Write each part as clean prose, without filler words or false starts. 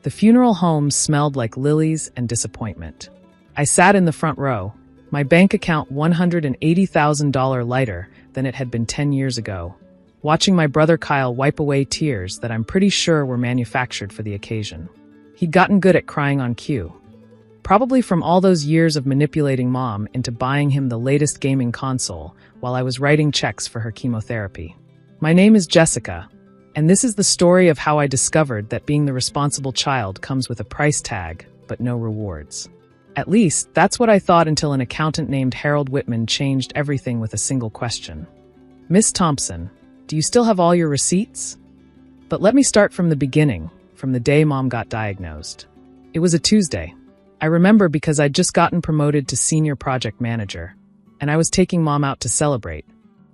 The funeral home smelled like lilies and disappointment. I sat in the front row, my bank account $180,000 lighter than it had been 10 years ago, watching my brother Kyle wipe away tears that I'm pretty sure were manufactured for the occasion. He'd gotten good at crying on cue. Probably from all those years of manipulating Mom into buying him the latest gaming console while I was writing checks for her chemotherapy. My name is Jessica, and this is the story of how I discovered that being the responsible child comes with a price tag, but no rewards. At least, that's what I thought until an accountant named Harold Whitman changed everything with a single question. Miss Thompson, do you still have all your receipts? But let me start from the beginning, from the day Mom got diagnosed. It was a Tuesday. I remember because I'd just gotten promoted to senior project manager, and I was taking Mom out to celebrate.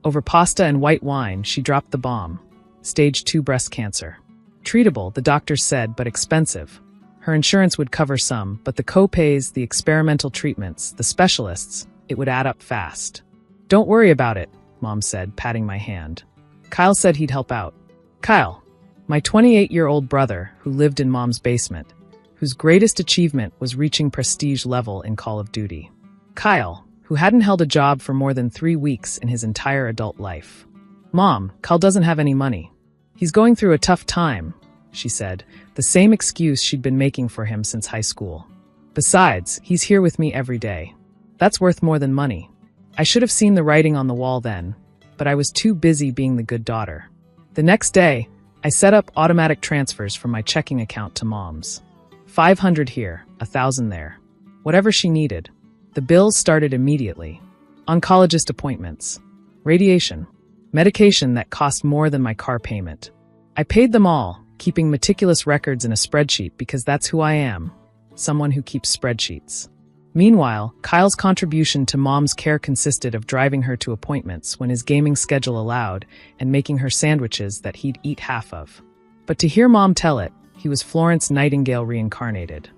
Over pasta and white wine, she dropped the bomb. Stage 2 breast cancer. Treatable, the doctors said, but expensive. Her insurance would cover some, but the co-pays, the experimental treatments, the specialists, it would add up fast. Don't worry about it, Mom said, patting my hand. Kyle said he'd help out. Kyle, my 28-year-old brother who lived in Mom's basement, whose greatest achievement was reaching prestige level in Call of Duty. Kyle, who hadn't held a job for more than 3 weeks in his entire adult life. Mom, Kyle doesn't have any money. He's going through a tough time, she said, the same excuse she'd been making for him since high school. Besides, he's here with me every day. That's worth more than money. I should have seen the writing on the wall then, but I was too busy being the good daughter. The next day, I set up automatic transfers from my checking account to Mom's. 500 here, 1,000 there. Whatever she needed. The bills started immediately. Oncologist appointments. Radiation. Medication that cost more than my car payment. I paid them all, keeping meticulous records in a spreadsheet because that's who I am. Someone who keeps spreadsheets. Meanwhile, Kyle's contribution to Mom's care consisted of driving her to appointments when his gaming schedule allowed and making her sandwiches that he'd eat half of. But to hear Mom tell it, he was Florence Nightingale reincarnated.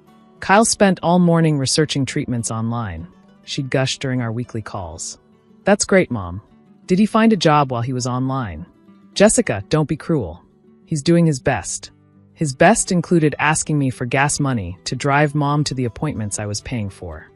Kyle spent all morning researching treatments online. She'd gush during our weekly calls. That's great, Mom. Did he find a job while he was online? Jessica, don't be cruel. He's doing his best. His best included asking me for gas money to drive Mom to the appointments I was paying for.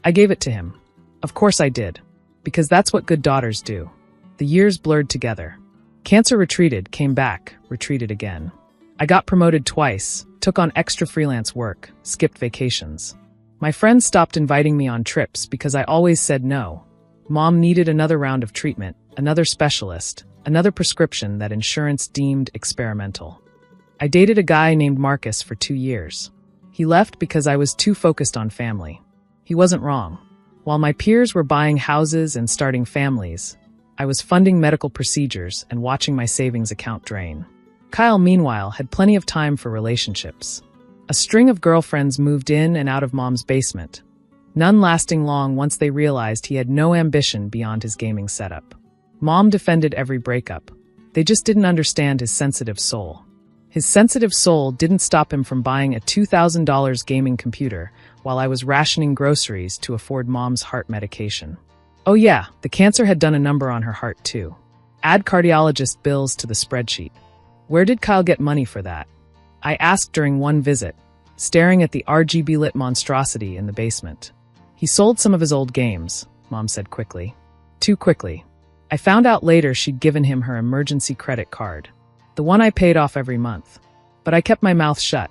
I gave it to him. Of course I did. Because that's what good daughters do. The years blurred together. Cancer retreated, came back, retreated again. I got promoted twice, took on extra freelance work, skipped vacations. My friends stopped inviting me on trips because I always said no. Mom needed another round of treatment, another specialist, another prescription that insurance deemed experimental. I dated a guy named Marcus for 2 years. He left because I was too focused on family. He wasn't wrong. While my peers were buying houses and starting families, I was funding medical procedures and watching my savings account drain. Kyle, meanwhile, had plenty of time for relationships. A string of girlfriends moved in and out of Mom's basement, none lasting long once they realized he had no ambition beyond his gaming setup. Mom defended every breakup. They just didn't understand his sensitive soul. His sensitive soul didn't stop him from buying a $2,000 gaming computer while I was rationing groceries to afford Mom's heart medication. Oh yeah, the cancer had done a number on her heart too. Add cardiologist bills to the spreadsheet. Where did Kyle get money for that? I asked during one visit, staring at the RGB-lit monstrosity in the basement. He sold some of his old games, Mom said quickly. Too quickly. I found out later she'd given him her emergency credit card, the one I paid off every month. But I kept my mouth shut.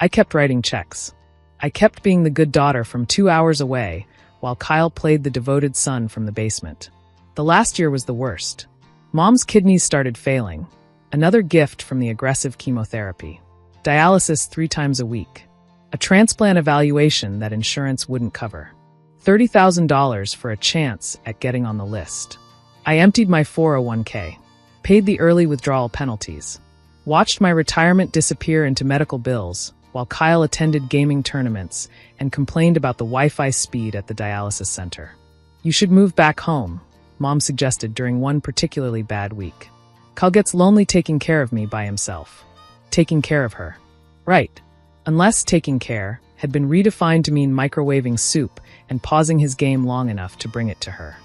I kept writing checks. I kept being the good daughter from 2 hours away while Kyle played the devoted son from the basement. The last year was the worst. Mom's kidneys started failing. Another gift from the aggressive chemotherapy. Dialysis 3 times a week. A transplant evaluation that insurance wouldn't cover. $30,000 for a chance at getting on the list. I emptied my 401k. Paid the early withdrawal penalties. Watched my retirement disappear into medical bills while Kyle attended gaming tournaments and complained about the Wi-Fi speed at the dialysis center. You should move back home, Mom suggested during one particularly bad week. Kyle gets lonely taking care of me by himself. Taking care of her. Right. Unless taking care had been redefined to mean microwaving soup and pausing his game long enough to bring it to her.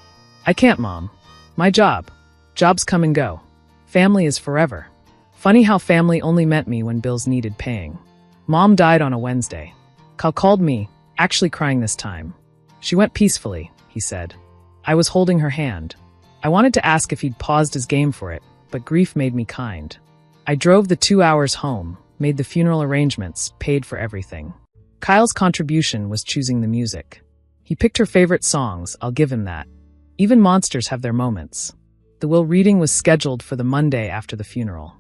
I can't, Mom. My job. Jobs come and go. Family is forever. Funny how family only meant me when bills needed paying. Mom died on a Wednesday. Kyle called me, actually crying this time. She went peacefully, he said. I was holding her hand. I wanted to ask if he'd paused his game for it, but grief made me kind. I drove the 2 hours home, made the funeral arrangements, paid for everything. Kyle's contribution was choosing the music. He picked her favorite songs, I'll give him that. Even monsters have their moments. The will reading was scheduled for the Monday after the funeral.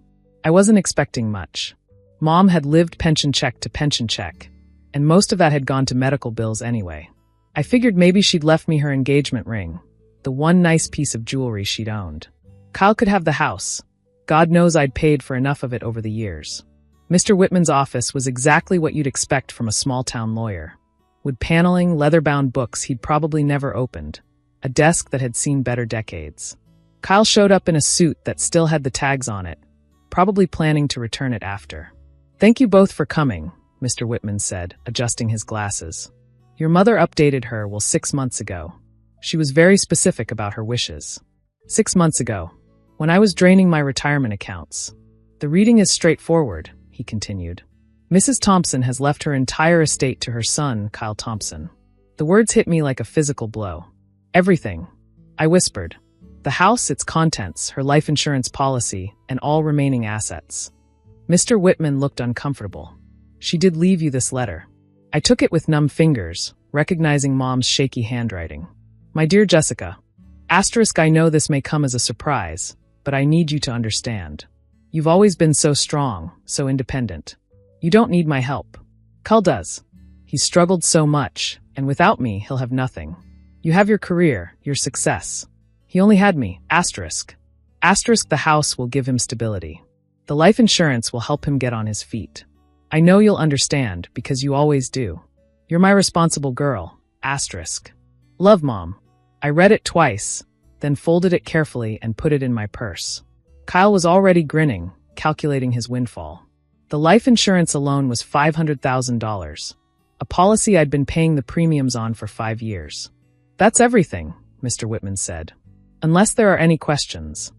I wasn't expecting much. Mom had lived pension check to pension check, and most of that had gone to medical bills anyway. I figured maybe she'd left me her engagement ring, the one nice piece of jewelry she'd owned. Kyle could have the house. God knows I'd paid for enough of it over the years. Mr. Whitman's office was exactly what you'd expect from a small-town lawyer. Wood paneling, leather-bound books he'd probably never opened. A desk that had seen better decades. Kyle showed up in a suit that still had the tags on it, probably planning to return it after. Thank you both for coming, Mr. Whitman said, adjusting his glasses. Your mother updated her, 6 months ago. She was very specific about her wishes. 6 months ago, when I was draining my retirement accounts. The reading is straightforward, he continued. Mrs. Thompson has left her entire estate to her son, Kyle Thompson. The words hit me like a physical blow. Everything. I whispered. The house, its contents, her life insurance policy, and all remaining assets. Mr. Whitman looked uncomfortable. She did leave you this letter. I took it with numb fingers, recognizing Mom's shaky handwriting. My dear Jessica, I know this may come as a surprise, but I need you to understand. You've always been so strong, so independent. You don't need my help. Kyle does. He's struggled so much, and without me, he'll have nothing. You have your career, your success. He only had me, the house will give him stability. The life insurance will help him get on his feet. I know you'll understand, because you always do. You're my responsible girl, Love, Mom. I read it twice, then folded it carefully and put it in my purse. Kyle was already grinning, calculating his windfall. The life insurance alone was $500,000, a policy I'd been paying the premiums on for 5 years. That's everything, Mr. Whitman said. Unless there are any questions.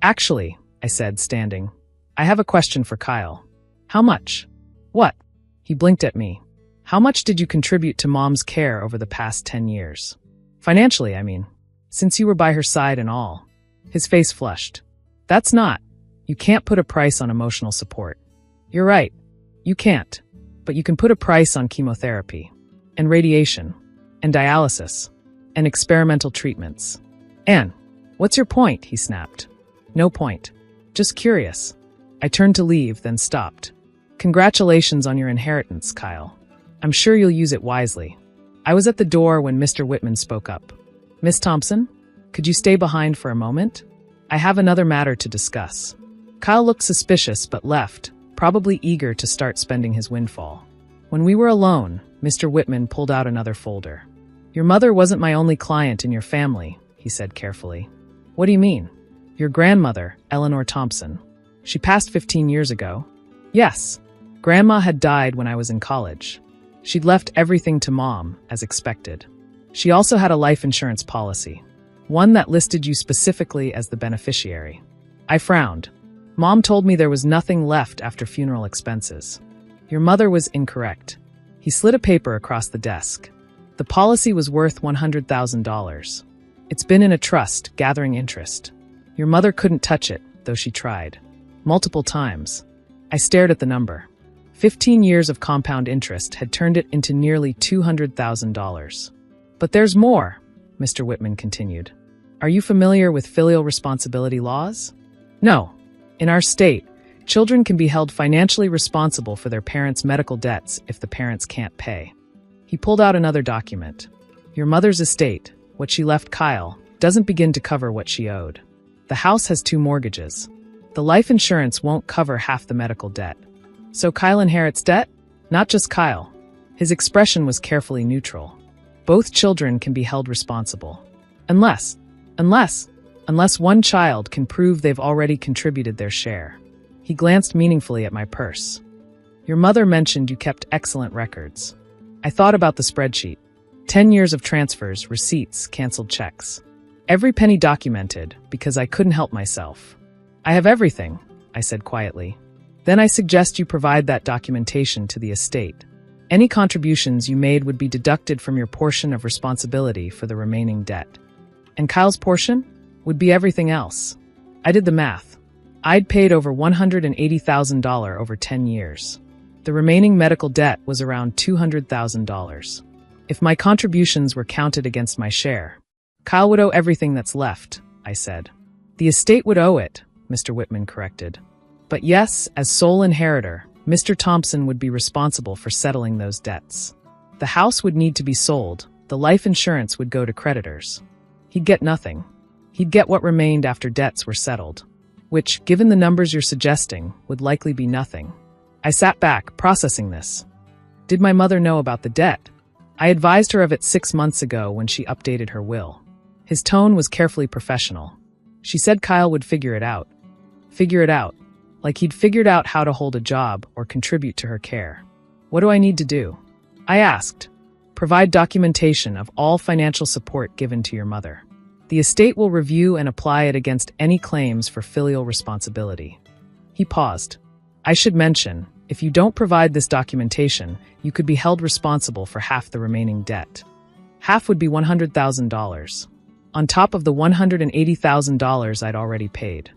Actually, I said, standing, I have a question for Kyle. How much? What? He blinked at me. How much did you contribute to Mom's care over the past 10 years? Financially, I mean. Since you were by her side and all. His face flushed. That's not. You can't put a price on emotional support. You're right. You can't. But you can put a price on chemotherapy. And radiation. And dialysis. And experimental treatments. Anne, what's your point? He snapped. No point. Just curious. I turned to leave, then stopped. Congratulations on your inheritance, Kyle. I'm sure you'll use it wisely. I was at the door when Mr. Whitman spoke up. Miss Thompson, could you stay behind for a moment? I have another matter to discuss. Kyle looked suspicious but left, probably eager to start spending his windfall. When we were alone, Mr. Whitman pulled out another folder. Your mother wasn't my only client in your family, he said carefully. What do you mean? Your grandmother, Eleanor Thompson. She passed 15 years ago. Yes. Grandma had died when I was in college. She'd left everything to Mom, as expected. She also had a life insurance policy, one that listed you specifically as the beneficiary. I frowned. Mom told me there was nothing left after funeral expenses. Your mother was incorrect. He slid a paper across the desk. The policy was worth $100,000. It's been in a trust, gathering interest. Your mother couldn't touch it, though she tried. Multiple times. I stared at the number. 15 years of compound interest had turned it into nearly $200,000. But there's more, Mr. Whitman continued. Are you familiar with filial responsibility laws? No. In our state, children can be held financially responsible for their parents' medical debts if the parents can't pay. He pulled out another document. Your mother's estate, what she left Kyle, doesn't begin to cover what she owed. The house has 2 mortgages. The life insurance won't cover half the medical debt. So Kyle inherits debt? Not just Kyle. His expression was carefully neutral. Both children can be held responsible. Unless one child can prove they've already contributed their share. He glanced meaningfully at my purse. Your mother mentioned you kept excellent records. I thought about the spreadsheet. 10 years of transfers, receipts, canceled checks. Every penny documented, because I couldn't help myself. I have everything, I said quietly. Then I suggest you provide that documentation to the estate. Any contributions you made would be deducted from your portion of responsibility for the remaining debt. And Kyle's portion would be everything else. I did the math. I'd paid over $180,000 over 10 years. The remaining medical debt was around $200,000. If my contributions were counted against my share, Kyle would owe everything that's left, I said. The estate would owe it, Mr. Whitman corrected. But yes, as sole inheritor, Mr. Thompson would be responsible for settling those debts. The house would need to be sold, the life insurance would go to creditors. He'd get nothing. He'd get what remained after debts were settled, which, given the numbers you're suggesting, would likely be nothing. I sat back, processing this. Did my mother know about the debt? I advised her of it 6 months ago when she updated her will. His tone was carefully professional. She said Kyle would figure it out. Figure it out. Like he'd figured out how to hold a job or contribute to her care. What do I need to do? I asked. Provide documentation of all financial support given to your mother. The estate will review and apply it against any claims for filial responsibility. He paused. I should mention, if you don't provide this documentation, you could be held responsible for half the remaining debt. Half would be $100,000, on top of the $180,000 I'd already paid.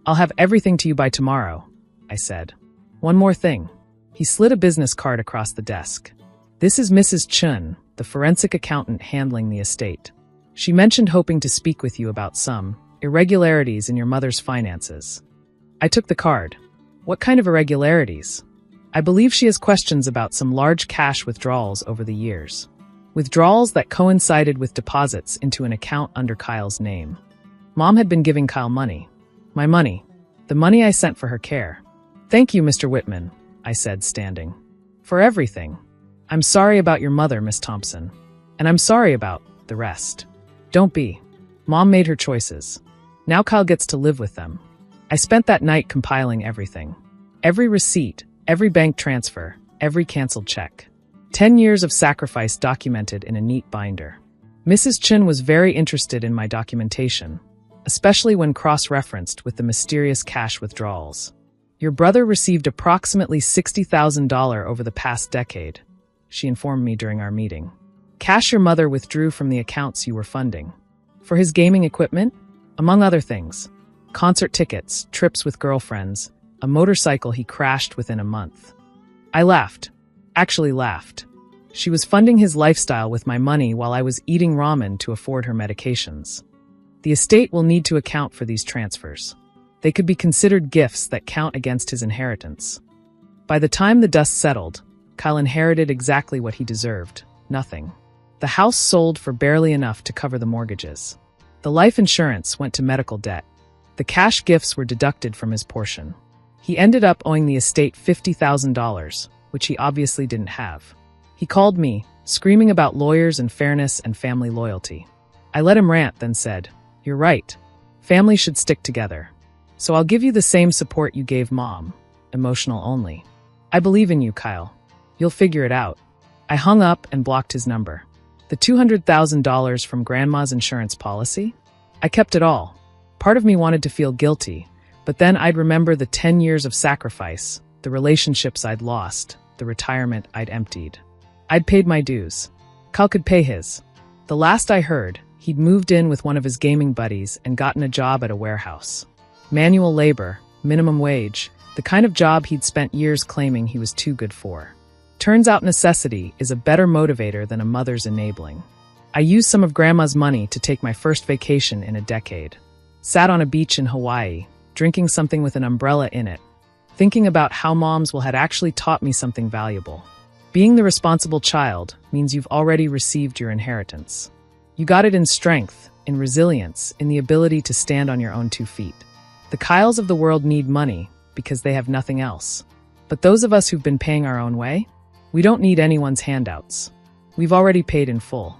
I'll have everything to you by tomorrow, I said. One more thing. He slid a business card across the desk. This is Mrs. Chun, the forensic accountant handling the estate. She mentioned hoping to speak with you about some irregularities in your mother's finances. I took the card. What kind of irregularities? I believe she has questions about some large cash withdrawals over the years. Withdrawals that coincided with deposits into an account under Kyle's name. Mom had been giving Kyle money. My money. The money I sent for her care. Thank you, Mr. Whitman, I said, standing. For everything. I'm sorry about your mother, Miss Thompson. And I'm sorry about the rest. Don't be. Mom made her choices. Now Kyle gets to live with them. I spent that night compiling everything. Every receipt, every bank transfer, every canceled check. 10 years of sacrifice documented in a neat binder. Mrs. Chin was very interested in my documentation, especially when cross-referenced with the mysterious cash withdrawals. Your brother received approximately $60,000 over the past decade, she informed me during our meeting. Cash your mother withdrew from the accounts you were funding. For his gaming equipment, among other things. Concert tickets, trips with girlfriends, a motorcycle he crashed within a month. I laughed. Actually laughed. She was funding his lifestyle with my money while I was eating ramen to afford her medications. The estate will need to account for these transfers. They could be considered gifts that count against his inheritance. By the time the dust settled, Kyle inherited exactly what he deserved, nothing. The house sold for barely enough to cover the mortgages. The life insurance went to medical debt. The cash gifts were deducted from his portion. He ended up owing the estate $50,000, which he obviously didn't have. He called me, screaming about lawyers and fairness and family loyalty. I let him rant, then said, "You're right. Family should stick together. So I'll give you the same support you gave Mom, emotional only. I believe in you, Kyle. You'll figure it out." I hung up and blocked his number. The $200,000 from Grandma's insurance policy? I kept it all. Part of me wanted to feel guilty, but then I'd remember the 10 years of sacrifice, the relationships I'd lost, the retirement I'd emptied. I'd paid my dues. Kyle could pay his. The last I heard, he'd moved in with one of his gaming buddies and gotten a job at a warehouse. Manual labor, minimum wage, the kind of job he'd spent years claiming he was too good for. Turns out necessity is a better motivator than a mother's enabling. I used some of Grandma's money to take my first vacation in a decade. Sat on a beach in Hawaii, drinking something with an umbrella in it, thinking about how moms had actually taught me something valuable. Being the responsible child means you've already received your inheritance. You got it in strength, in resilience, in the ability to stand on your own 2 feet. The Kyles of the world need money because they have nothing else. But those of us who've been paying our own way, we don't need anyone's handouts. We've already paid in full.